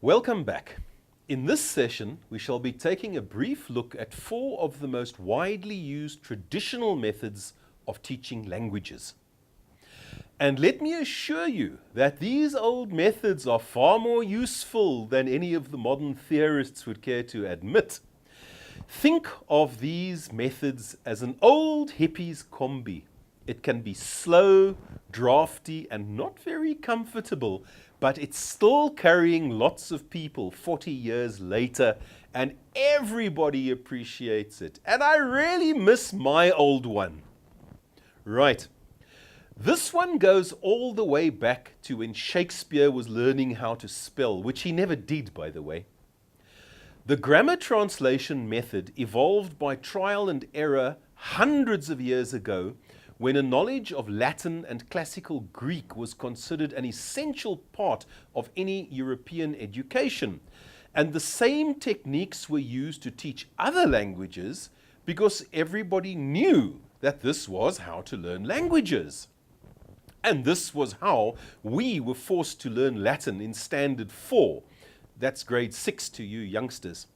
Welcome back. In this session, we shall be taking a brief look at 4 of the most widely used traditional methods of teaching languages. And let me assure you that these old methods are far more useful than any of the modern theorists would care to admit. Think of these methods as an old hippie's combi. It can be slow, drafty, and not very comfortable, but it's still carrying lots of people 40 years later, and everybody appreciates it. And I really miss my old one. Right. This one goes all the way back to when Shakespeare was learning how to spell, which he never did, by the way. The grammar translation method evolved by trial and error hundreds of years ago, when a knowledge of Latin and classical Greek was considered an essential part of any European education. And the same techniques were used to teach other languages because everybody knew that this was how to learn languages. And this was how we were forced to learn Latin in Standard 4. That's grade 6 to you youngsters.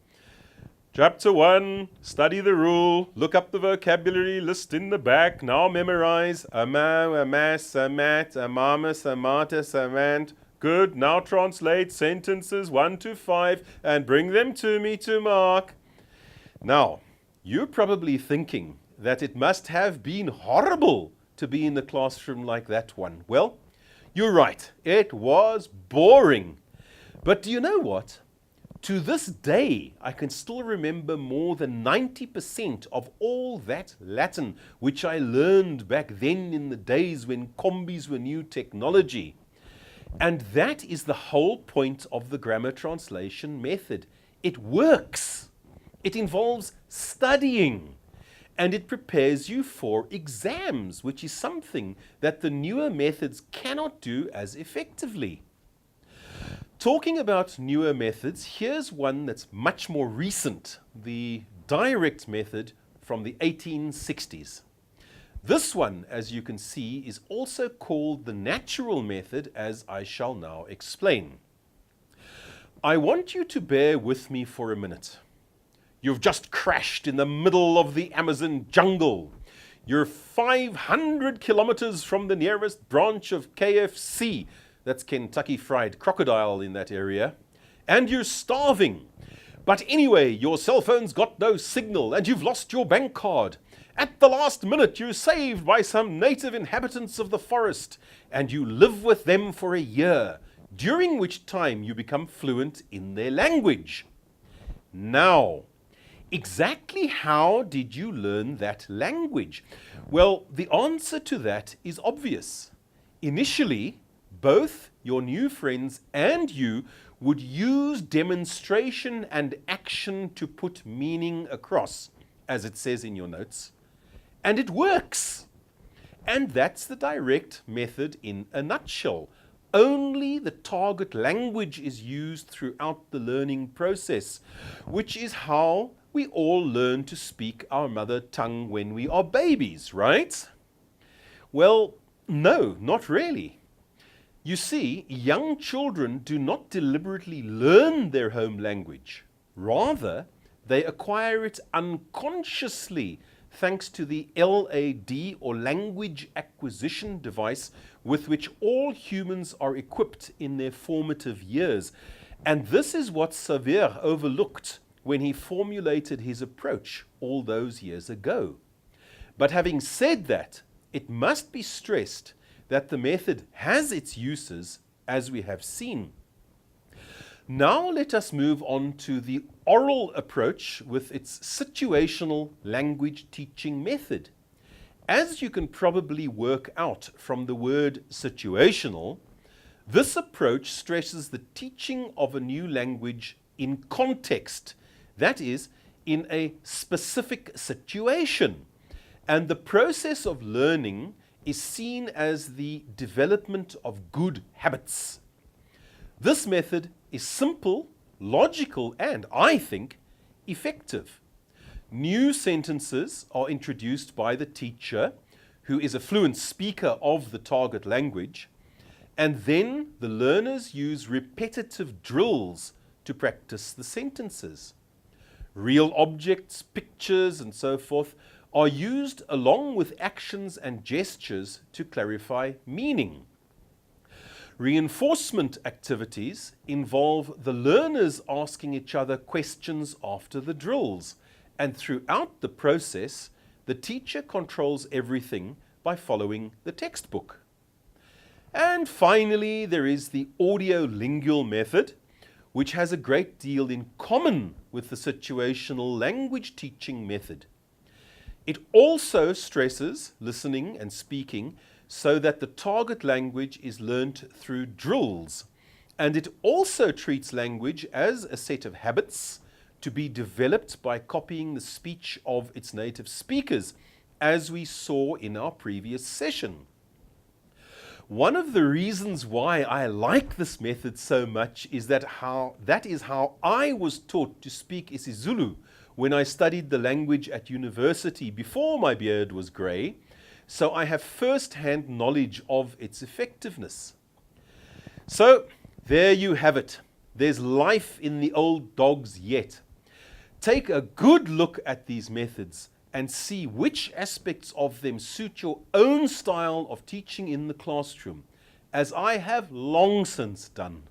Chapter 1, study the rule, look up the vocabulary list in the back, now memorize a mas, a mat, a mamas, a matas, a mant. Good, now translate sentences 1 to 5 and bring them to me to mark. Now, you're probably thinking that it must have been horrible to be in the classroom like that one. Well, you're right, it was boring. But do you know what? To this day, I can still remember more than 90% of all that Latin which I learned back then in the days when combis were new technology. And that is the whole point of the grammar translation method. It works. It involves studying. And it prepares you for exams, which is something that the newer methods cannot do as effectively. Talking about newer methods, here's one that's much more recent, the direct method from the 1860s. This one, as you can see, is also called the natural method, as I shall now explain. I want you to bear with me for a minute. You've just crashed in the middle of the Amazon jungle. You're 500 kilometers from the nearest branch of KFC. That's Kentucky Fried Crocodile in that area. And you're starving. But anyway, your cell phone's got no signal and you've lost your bank card. At the last minute, you're saved by some native inhabitants of the forest and you live with them for a year, during which time you become fluent in their language. Now, exactly how did you learn that language? Well, the answer to that is obvious. Initially, both your new friends and you would use demonstration and action to put meaning across, as it says in your notes. And it works. And that's the direct method in a nutshell. Only the target language is used throughout the learning process, which is how we all learn to speak our mother tongue when we are babies, right? Well, no, not really. You see, young children do not deliberately learn their home language. Rather, they acquire it unconsciously thanks to the LAD, or language acquisition device, with which all humans are equipped in their formative years. And this is what Savere overlooked when he formulated his approach all those years ago. But having said that, it must be stressed that the method has its uses, as we have seen. Now let us move on to the oral approach with its situational language teaching method. As you can probably work out from the word situational, this approach stresses the teaching of a new language in context, that is, in a specific situation. And the process of learning is seen as the development of good habits. This method is simple, logical, and, I think, effective. New sentences are introduced by the teacher, who is a fluent speaker of the target language, and then the learners use repetitive drills to practice the sentences. Real objects, pictures, and so forth are used along with actions and gestures to clarify meaning. Reinforcement activities involve the learners asking each other questions after the drills, and throughout the process, the teacher controls everything by following the textbook. And finally, there is the audio-lingual method, which has a great deal in common with the situational language teaching method. It also stresses listening and speaking so that the target language is learnt through drills. And it also treats language as a set of habits to be developed by copying the speech of its native speakers, as we saw in our previous session. One of the reasons why I like this method so much is that is how I was taught to speak isiZulu when I studied the language at university before my beard was grey, so I have first-hand knowledge of its effectiveness. So there you have it. There's life in the old dogs yet. Take a good look at these methods and see which aspects of them suit your own style of teaching in the classroom, as I have long since done.